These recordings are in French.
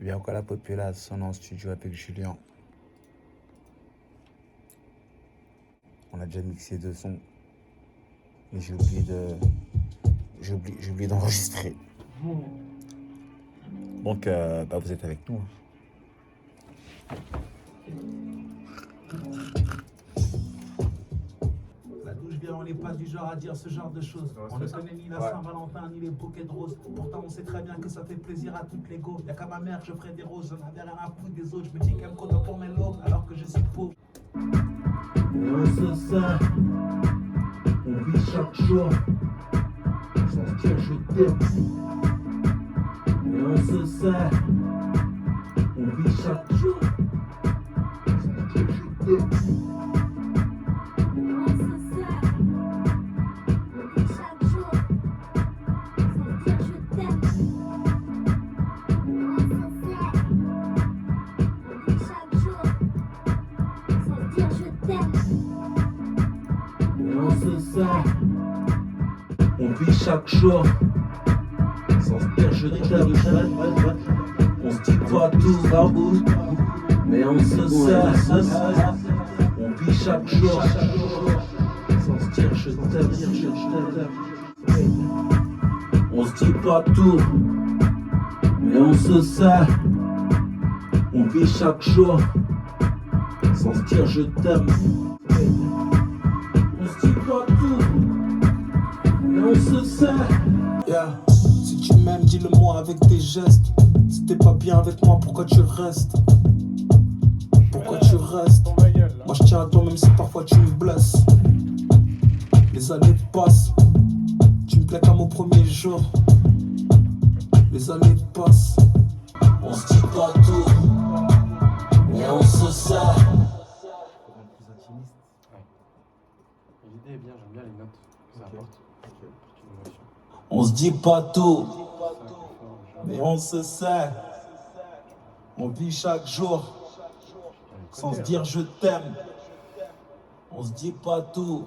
Bien encore la population en studio avec Julien. On a déjà mixé 2 sons. Mais j'ai oublié d'enregistrer. Donc vous êtes avec nous. D'où je viens, on n'est pas du genre à dire ce genre de choses. On ne connaît ni la Saint-Valentin ni les bouquets de roses. Pourtant, on sait très bien que ça fait plaisir à toutes les go. Y'a qu'à ma mère, je ferai des roses. J'en avais rien à foutre des autres. Je me dis qu'elle me compte pour mes lots alors que je suis pauvre. Et on se sait, on vit chaque jour sans se dire je t'aime. Et on se sait, on vit chaque jour sans se dire je t'aime. On vit chaque jour sans se dire je t'aime. On se dit pas tout à bout, mais on se sait. On vit chaque jour sans se dire je t'aime. On se dit pas tout, mais on se sait. On vit chaque jour sans se dire je t'aime. On se dit pas tout, mais on se sait. Yeah. Si tu m'aimes, dis-le-moi avec tes gestes. Si t'es pas bien avec moi, pourquoi tu restes? Pourquoi tu restes? Moi je tiens à toi même si parfois tu me blesses. Les années passent, tu me plais comme au premier jour. Les années passent. On se dit pas tout, mais on se sait. Plus intimiste. Ouais. L'idée est bien, j'aime bien les notes que ça apporte. Une émotion. On se dit pas tout, mais on se sait. On vit chaque jour sans se dire je t'aime. On se dit pas tout,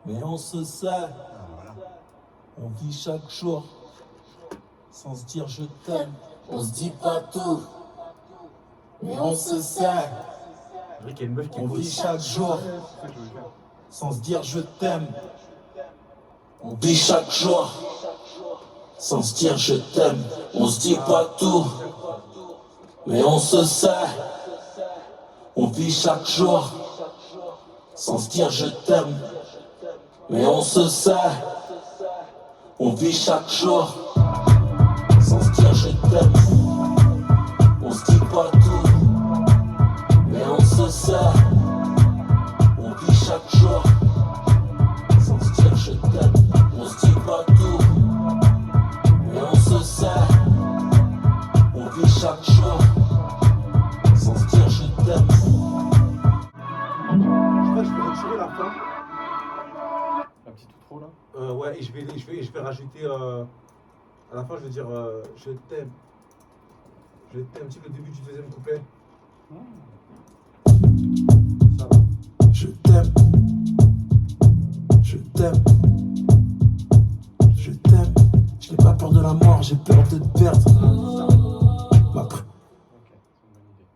mais on se sait. On vit chaque jour sans se dire je t'aime. On se dit pas tout, mais on se sait. On vit chaque jour sans se dire je t'aime. On vit chaque jour sans se dire je t'aime. On se dit pas tout, mais on se sait. On vit chaque jour sans se dire je t'aime, mais on se sait. On vit chaque jour sans se dire je t'aime. On se dit pas tout, mais on se sait. On vit chaque jour sans se dire je t'aime. On se dit pas tout, mais on se sait. On vit chaque jour sans se dire je t'aime. Je crois que je vais retirer la fin. Un petit outro là. Ouais, et je vais rajouter à la fin, je vais dire je t'aime. Je t'aime, tu sais, le début du deuxième couplet. Ça va. Je t'aime. Je t'aime. Je t'aime. Je n'ai pas peur de la mort, j'ai peur de te perdre. Ma pr- Ok, c'est une bonne idée.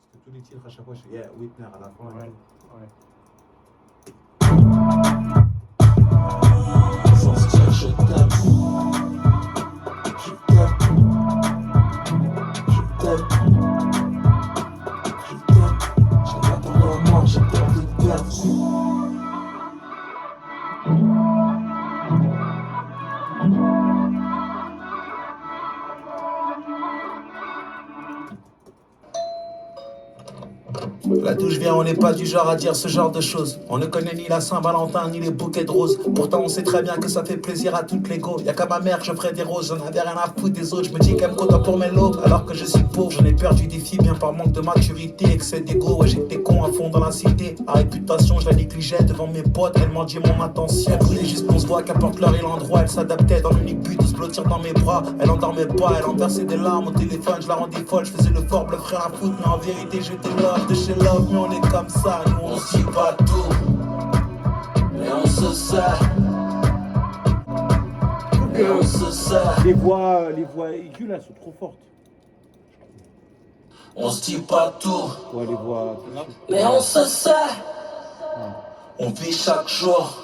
Parce que tous les titres à chaque fois, je fais yeah, Whitner à la fin. Ouais. Sans se dire je t'aime. Je t'aime. Je t'aime. Je t'aime. Je n'ai pas peur de la mort, j'ai peur de te perdre. Là d'où je viens, on n'est pas du genre à dire ce genre de choses. On ne connaît ni la Saint-Valentin ni les bouquets de roses. Pourtant on sait très bien que ça fait plaisir à toutes les go. Y'a qu'à ma mère, je ferai des roses. J'en avais rien à foutre des autres. Je me dis qu'elle me compte pour mes lots alors que je suis pauvre. J'en ai perdu des filles bien par manque de maturité, excès d'ego. Ouais, j'étais con à fond dans la cité. Ma réputation, je la négligeais devant mes potes. Elle m'en dit mon attention. Elle voulait juste qu'on se voit, qu'importe l'heure et l'endroit. Elle s'adaptait dans l'unique but de se blottir dans mes bras. Elle endormait pas, elle en versait des larmes au téléphone. Je la rendais folle, je faisais le fort, le frère à foutre. Mais en vérité, j'étais love de chez love. Mais on est comme ça, nous on se dit pas tout, mais on se sait. Mais on se sert. Les voix aiguës là sont trop fortes. On se dit pas tout, Ouais, les voix. mais on se sait. On vit chaque jour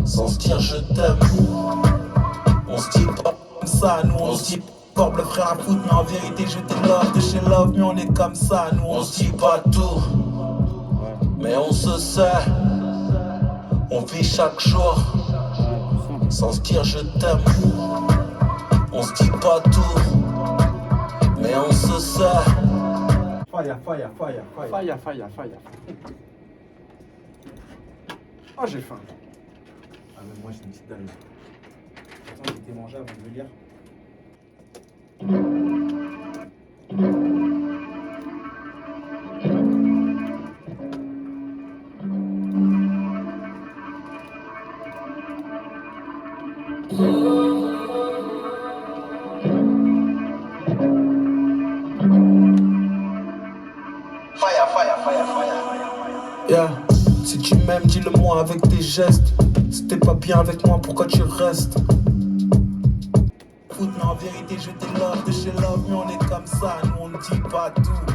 sans se dire je t'aime. On se dit pas comme ça, nous on se dit Corbe le frère à foot, mais en vérité je t'ai love de chez love, mais on est comme ça, nous on se dit pas tout, mais on se sait. On vit chaque jour sans se dire je t'aime. On se dit pas tout, mais on se sait. Fire. Fire. Oh, j'ai faim. Ah, mais moi, j'ai une petite dalle. Attends, j'ai été mangé avant de venir. Yeah. Si tu m'aimes, dis-le moi avec tes gestes. Si t'es pas bien avec moi, pourquoi tu restes? Écoute, mais en vérité, je t'ai love de chez love, mais on est comme ça, nous on ne dit pas tout,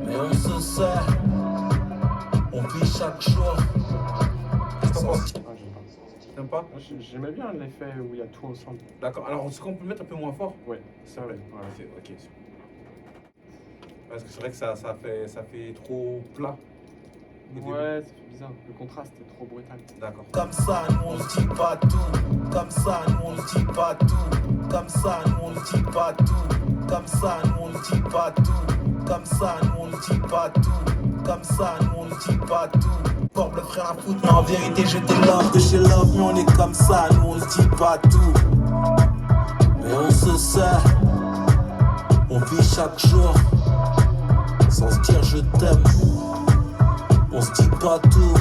mais on se sait. On vit chaque jour. T'aimes pas? J'aimais bien l'effet où il y a tout ensemble. D'accord, alors est-ce qu'on peut le mettre un peu moins fort? Ouais, c'est vrai. Ouais, ok. Parce que c'est vrai que ça fait trop plat. Ouais, ça fait bizarre. Le contraste est trop brutal. D'accord. Comme ça, nous on se dit pas tout. Comme ça, nous on se dit pas tout. Comme ça, nous on se dit pas tout. Comme ça, nous on se dit pas tout. Comme ça, nous on se dit pas tout. Comme ça, nous on se dit pas tout. Corbe le frère à foot, mais en vérité je t'ai love de chez love, mais on est comme ça, nous on se dit pas tout, mais on se sait. On vit chaque jour sans se dire je t'aime. On se dit pas tout,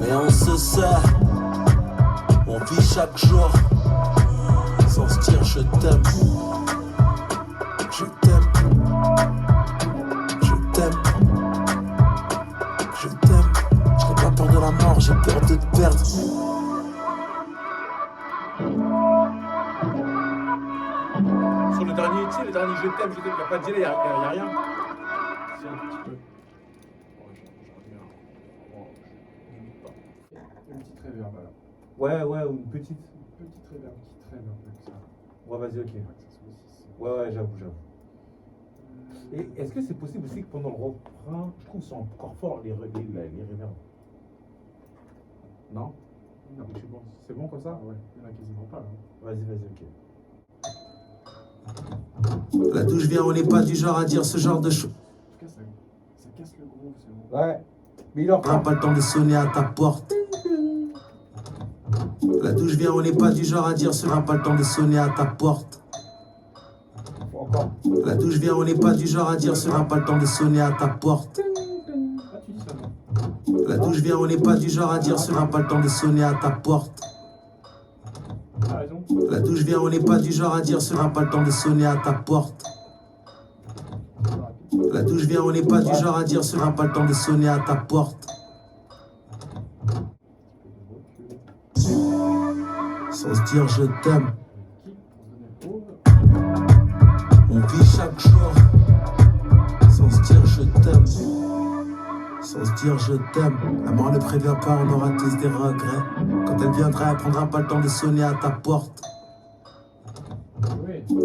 mais on se sait. On vit chaque jour sans se dire je t'aime. Je t'aime. Je t'aime. Je t'aime. Je n'ai pas peur de la mort, j'ai peur de te perdre. Sur le dernier, tu sais, le dernier je t'aime, il n'y a pas de délai, il n'y a rien. C'est un petit peu. Une petite réverb là. Ouais, ou une petite. Petite réverb qui traîne un peu que ça. Ouais, vas-y, ok. Ouais, que ça soit aussi. Ouais, j'avoue. Et est-ce que c'est possible aussi que pendant le refrain, je trouve que sont encore forts les réverbes? Non? Non, je pense. C'est bon comme ça? Ah ouais, il n'y en a quasiment pas là. Vas-y, ok. Là d'où je viens, on n'est pas du genre à dire ce genre de choses. En tout cas, ça casse le groove, c'est bon. Ouais. Mais il en On n'a pas le temps de sonner à ta porte. Là d'où je viens, on n'est pas du genre à dire ce n'a pas le temps de sonner à ta porte. encore. Là d'où je viens, on n'est pas du genre à dire ce n'a pas le temps de sonner à ta porte. Ah, tu dis ça, non? Là d'où je viens, on n'est pas du genre à dire ce n'a pas le temps de sonner à ta porte. T'as raison. Là d'où je viens, on n'est pas du genre à dire ce n'a pas le temps de sonner à ta porte. Là d'où je viens, on n'est pas du genre à dire ce n'a pas le temps de sonner à ta porte. Sans se dire je t'aime. On vit chaque jour sans se dire je t'aime. Sans se dire je t'aime. La mort ne prévient pas, on aura tous des regrets. Quand elle viendra, elle prendra pas le temps de sonner à ta porte.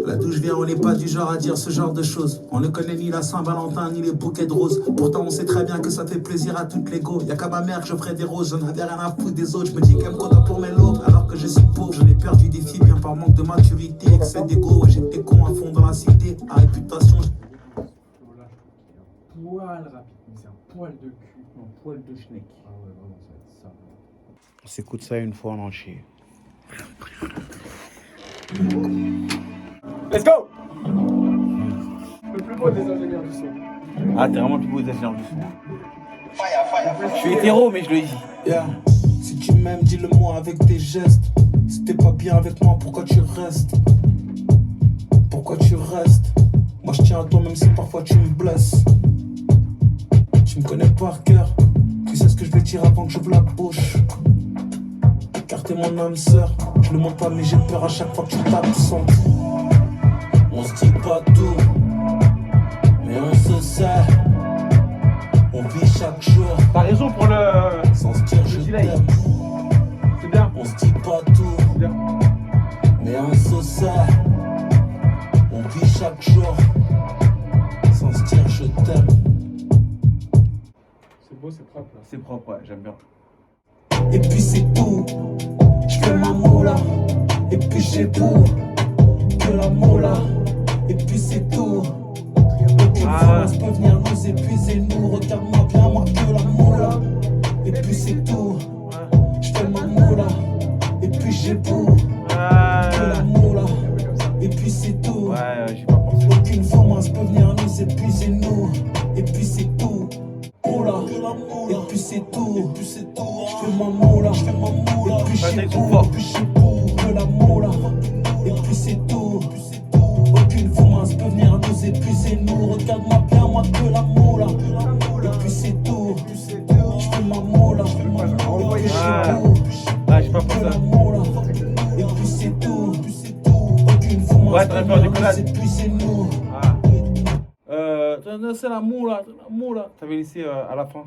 Là d'où je viens, on n'est pas du genre à dire ce genre de choses. On ne connaît ni la Saint-Valentin ni les bouquets de roses. Pourtant on sait très bien que ça fait plaisir à toutes les go. Y'a qu'à ma mère que je ferai des roses. J'en avais rien à foutre des autres. Je me dis qu'elle me compte pour mes lots. Alors que je suis pauvre, je n'ai perdu des filles bien par manque de maturité. Excès d'ego, ouais, j'étais con à fond dans la cité. À réputation. Voilà, je trouve qu'il y a un poil rapide, mais c'est un poil de cul. Un poil de schneck. Ah ouais, vraiment, ça va être ça. On s'écoute ça une fois en entier. Let's go! Le plus beau des ingénieurs du son. Ah, t'es vraiment le plus beau des ingénieurs du son. Je suis hétéro, mais je le dis. Yeah. Si tu m'aimes, dis-le-moi avec tes gestes. Si t'es pas bien avec moi, pourquoi tu restes? Pourquoi tu restes? Moi je tiens à toi même si parfois tu me blesses. Tu me connais par cœur. Tu sais ce que je vais dire avant que j'ouvre la bouche. Car t'es mon âme sœur. Je le montre pas mais j'ai peur à chaque fois que tu t'absentes. On se dit pas tout, mais on se sait. On vit chaque jour T'as raison pour le. sans se dire je delay. t'aime. C'est bien. On se dit pas tout, C'est bien. mais on se sait. On vit chaque jour sans se dire je t'aime. C'est beau, c'est propre là. C'est propre, ouais, j'aime bien. Et puis c'est tout. Je fais ma moula. Et puis j'ai beau que la moula. Et puis c'est tout. Aucune violence peut venir nous épuiser. Nous regarde-moi bien, moi que la moula. Et puis c'est tout. Je fais ma moula. Et puis j'ai beau que la moula. Et puis c'est tout. Ouais, j'ai pas pensé. Aucune violence peut venir nous épuiser. Nous. Et puis c'est tout. Moula. Et puis c'est tout. Et puis c'est tout. Je fais ma moula. Je fais ma moula. Et puis j'ai beau. Et puis j'ai beau que la moula. Et puis c'est tout. Aucune violence peut venir nous épuiser. Nous regarde-moi bien, moi que la moula. Et puis c'est tout. Je fais ma moula. Je fais ma moula. Et puis j'ai beau Ah, j'ai pas que pensé. la moula. Et puis c'est tout. Aucune violence Ouais, peut très fort, venir Nicolas. nous épuiser. Nous. Ah. C'est la moula, c'est la moula. T'avais laissé à la fin.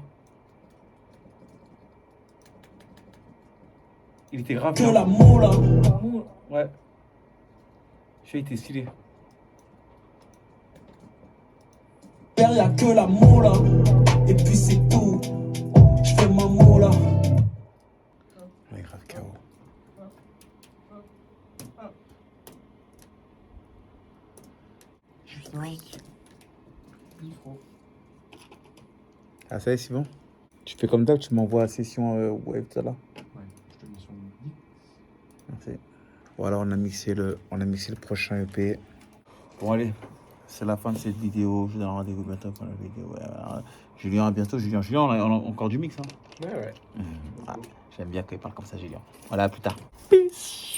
Il était grave. Que bien. la moula. Ouais. J'ai été stylé. Y'a que la moula. Et puis c'est tout. Je fais ma moula. Ouais, grave KO. Ah, ça y est, c'est bon. Tu fais comme ça, tu m'envoies la session wave, ça là. Ouais, je te mets sur le dit. Merci. Voilà, on a mixé le prochain EP. Bon, allez, c'est la fin de cette vidéo. Je vous donne rendez-vous bientôt pour la vidéo. Ouais, voilà. Julien, à bientôt. Julien, on a encore du mix. Hein. Ouais, ouais. Ah, j'aime bien qu'il parle comme ça, Julien. Voilà, à plus tard. Peace.